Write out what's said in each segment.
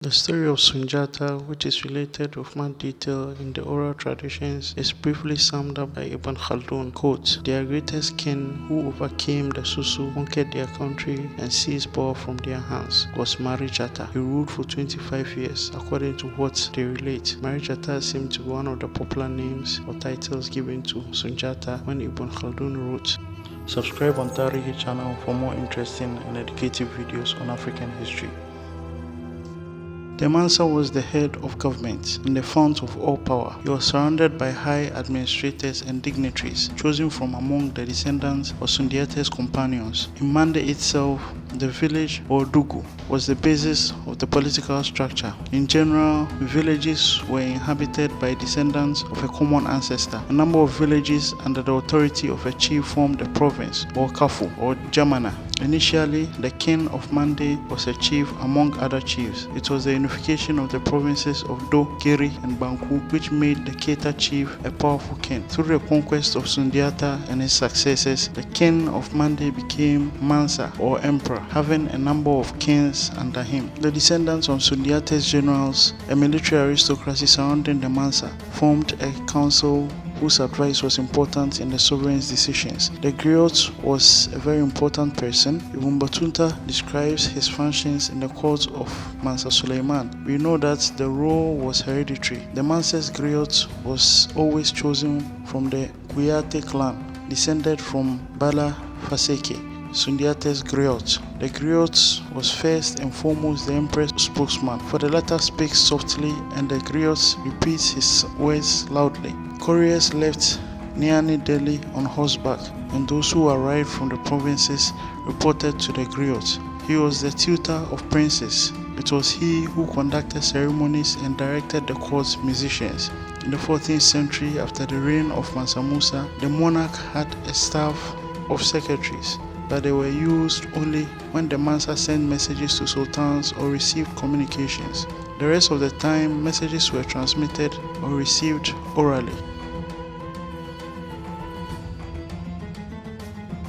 The story of Sundiata, which is related with much detail in the oral traditions, is briefly summed up by Ibn Khaldun. Quote, "Their greatest king, who overcame the Susu, conquered their country and seized power from their hands, was Marijata. He ruled for 25 years, according to what they relate. Marijata seemed to be one of the popular names or titles given to Sundiata when Ibn Khaldun wrote." Subscribe on Tarihi channel for more interesting and educative videos on African history. The Mansa was the head of government and the fount of all power. He was surrounded by high administrators and dignitaries, chosen from among the descendants of Sundiata's companions. In Mande itself, the village, or Dugu, was the basis of the political structure. In general, villages were inhabited by descendants of a common ancestor. A number of villages under the authority of a chief formed a province, or Kafu, or Jamana. Initially, the king of Mande was a chief among other chiefs. It was the unification of the provinces of Do, Kiri, and Banku which made the Keita chief a powerful king. Through the conquest of Sundiata and his successors, the king of Mande became Mansa, or emperor, having a number of kings under him. The descendants of Sundiata's generals, a military aristocracy surrounding the Mansa, formed a council whose advice was important in the sovereign's decisions. The griot was a very important person. Ibn Battuta describes his functions in the court of Mansa Suleiman. We know that the role was hereditary. The Mansa's griot was always chosen from the Guyate clan, descended from Bala Faseke, Sundiata's griot. The griot was first and foremost the emperor's spokesman, for the latter speaks softly and the griot repeats his words loudly. Couriers left Niani Delhi on horseback, and those who arrived from the provinces reported to the griot. He was the tutor of princes. It was he who conducted ceremonies and directed the court's musicians. In the 14th century, after the reign of Mansa Musa, the monarch had a staff of secretaries, but they were used only when the Mansa sent messages to sultans or received communications. The rest of the time, messages were transmitted or received orally.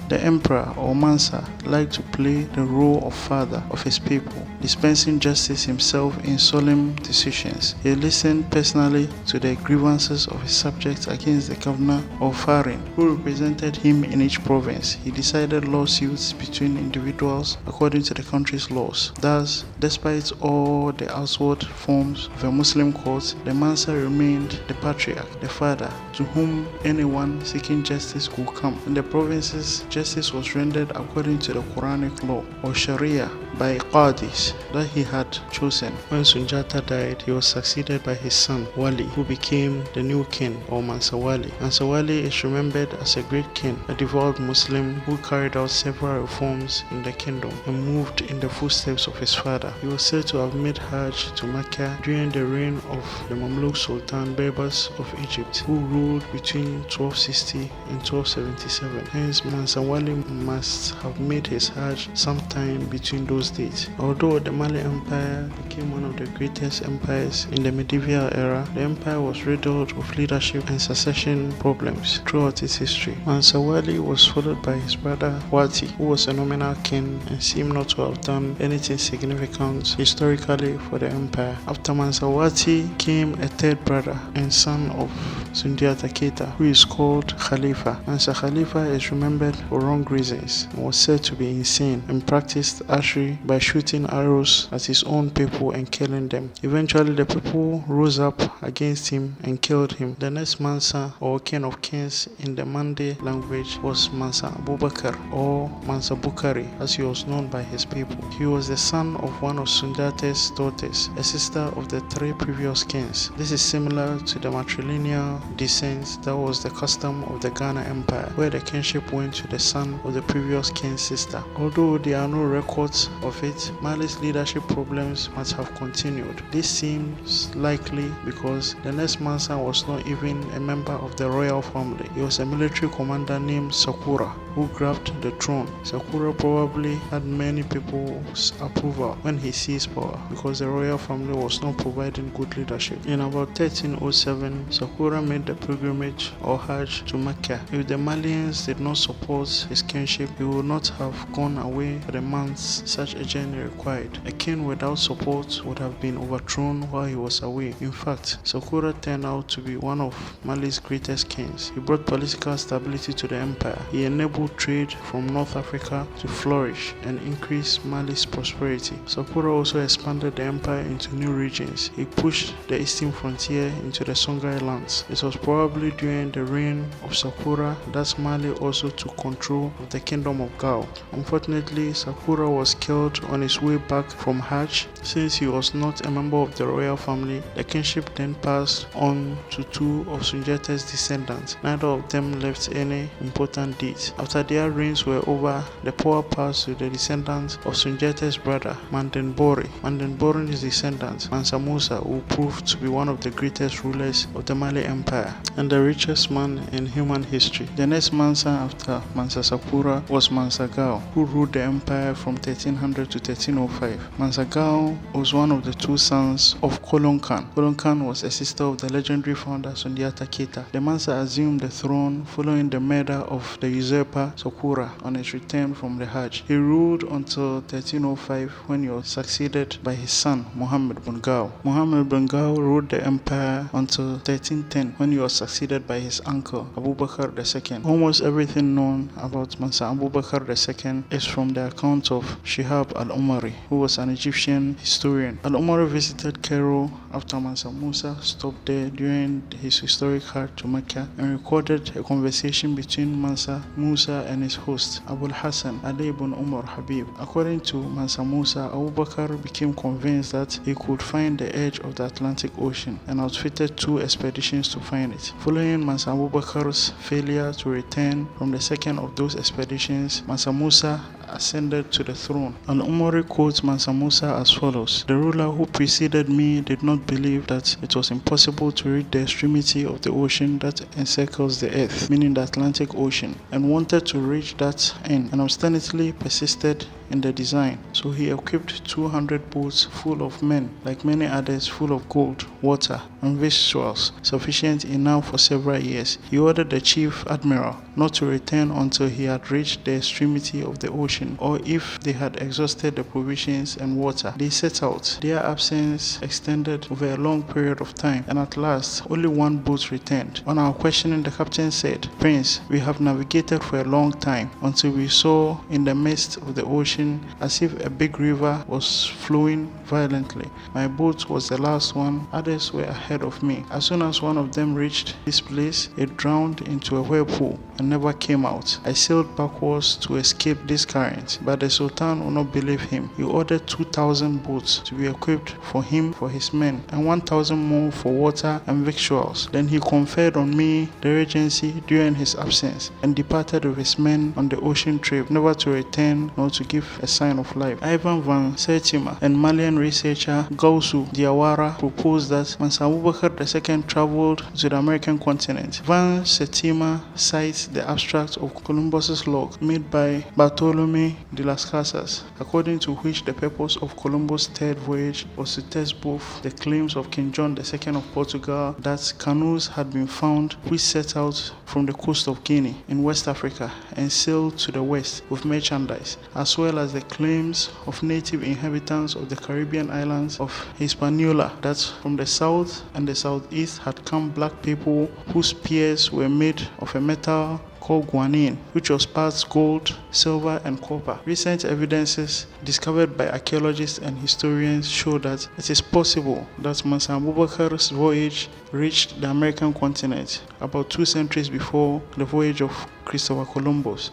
The emperor, or Mansa, liked to play the role of father of his people, dispensing justice himself in solemn decisions. He listened personally to the grievances of his subjects against the governor or Farin, who represented him in each province. He decided lawsuits between individuals according to the country's laws. Thus, despite all the outward forms of a Muslim court, the Mansa remained the patriarch, the father, to whom anyone seeking justice could come. In the provinces, justice was rendered according to the Quranic law, or Sharia, by Qadis that he had chosen. When Sundiata died, he was succeeded by his son, Wali, who became the new king, or Mansa Wali. Mansa Wali is remembered as a great king, a devout Muslim who carried out several reforms in the kingdom and moved in the footsteps of his father. He was said to have made Hajj to Mecca during the reign of the Mamluk Sultan Berbers of Egypt, who ruled between 1260 and 1277. Hence, Mansa Wali must have made his Hajj sometime between those dates. Although the Mali Empire became one of the greatest empires in the medieval era, the empire was riddled with leadership and succession problems throughout its history. Mansa Wali was followed by his brother Wati, who was a nominal king and seemed not to have done anything significant historically for the empire. After Mansa Wati came a third brother and son of Sundiata, Keita, who is called Khalifa. Mansa Khalifa is remembered for wrong reasons and was said to be insane and practiced archery by shooting arrows at his own people and killing them. Eventually, the people rose up against him and killed him. The next Mansa, or king of kings in the Mande language, was Mansa Abubakar, or Mansa Bukari, as he was known by his people. He was the son of one of Sundiata's daughters, a sister of the three previous kings. This is similar to the matrilineal descent that was the custom of the Ghana Empire, where the kingship went to the son of the previous king's sister. Although there are no records of it, Mali's leadership problems must have continued. This seems likely because the next Mansa was not even a member of the royal family. He was a military commander named Sakura, who grabbed the throne. Sakura probably had many people's approval when he seized power because the royal family was not providing good leadership. In about 1307, Sakura made the pilgrimage or Hajj to Mecca. If the Malians did not support his kingship, he would not have gone away for the months such a journey required. A king without support would have been overthrown while he was away. In fact, Sakura turned out to be one of Mali's greatest kings. He brought political stability to the empire. He enabled trade from North Africa to flourish and increase Mali's prosperity. Sakura also expanded the empire into new regions. He pushed the eastern frontier into the Songhai lands. It was probably during the reign of Sakura that Mali also took control of the kingdom of Gao. Unfortunately, Sakura was killed on his way back from Hajj. Since he was not a member of the royal family, the kingship then passed on to two of Sundiata's descendants. Neither of them left any important deeds. After their reigns were over, the power passed to the descendants of Sundiata's brother, Mandenbori. Mandenbori's descendant, Mansa Musa, who proved to be one of the greatest rulers of the Mali Empire and the richest man in human history. The next Mansa after Mansa Sakura was Mansa Gao, who ruled the empire from 1300 to 1305. Mansa Gao was one of the two sons of Kolon Khan. Kolon Khan was a sister of the legendary founder Sundiata Keita. The Mansa assumed the throne following the murder of the usurper Sakura on his return from the Hajj. He ruled until 1305 when he was succeeded by his son Muhammad bin Gao. Muhammad bin Gao ruled the empire until 1310 when he was succeeded by his uncle Abubakar II. Almost everything known about Mansa Abubakar II is from the account of Shihab al-Umari, who was an Egyptian historian. Al-Umari visited Cairo after Mansa Musa stopped there during his historic Hajj to Mecca and recorded a conversation between Mansa Musa and his host Abul Hassan Ali ibn Umar Habib. According to Mansa Musa, Abu Bakr became convinced that he could find the edge of the Atlantic Ocean and outfitted two expeditions to find it. Following Mansa Abu Bakr's failure to return from the second of those expeditions, Mansa Musa ascended to the throne. Al-Umari quotes Mansa Musa as follows: "The ruler who preceded me did not believe that it was impossible to reach the extremity of the ocean that encircles the earth, meaning the Atlantic Ocean, and wanted to reach that end, and obstinately persisted in the design. So he equipped 200 boats full of men, like many others full of gold, water, and victuals, sufficient enough for several years. He ordered the chief admiral not to return until he had reached the extremity of the ocean, or if they had exhausted the provisions and water. They set out. Their absence extended over a long period of time, and at last only one boat returned. On our questioning, the captain said, 'Prince, we have navigated for a long time until we saw in the midst of the ocean as if a big river was flowing violently. My boat was the last one. Others were ahead of me. As soon as one of them reached this place, it drowned into a whirlpool and never came out. I sailed backwards to escape this current, but the Sultan would not believe him. He ordered 2,000 boats to be equipped for him, for his men, and 1,000 more for water and victuals. Then he conferred on me the regency during his absence and departed with his men on the ocean trip, never to return nor to give a sign of life.' Ivan van Sertima and Malian researcher Gausu Diawara proposed that Mansa Abubakar II traveled to the American continent. Van Sertima cites the abstract of Columbus's log made by Bartolome de las Casas, according to which the purpose of Columbus' third voyage was to test both the claims of King John II of Portugal that canoes had been found which set out from the coast of Guinea in West Africa and sailed to the west with merchandise, as well as the claims of native inhabitants of the Caribbean islands of Hispaniola that from the south and the southeast had come black people whose spears were made of a metal called guanine, which was parts gold, silver, and copper. Recent evidences discovered by archaeologists and historians show that it is possible that Mansa Abubakar's voyage reached the American continent about 2 centuries before the voyage of Christopher Columbus.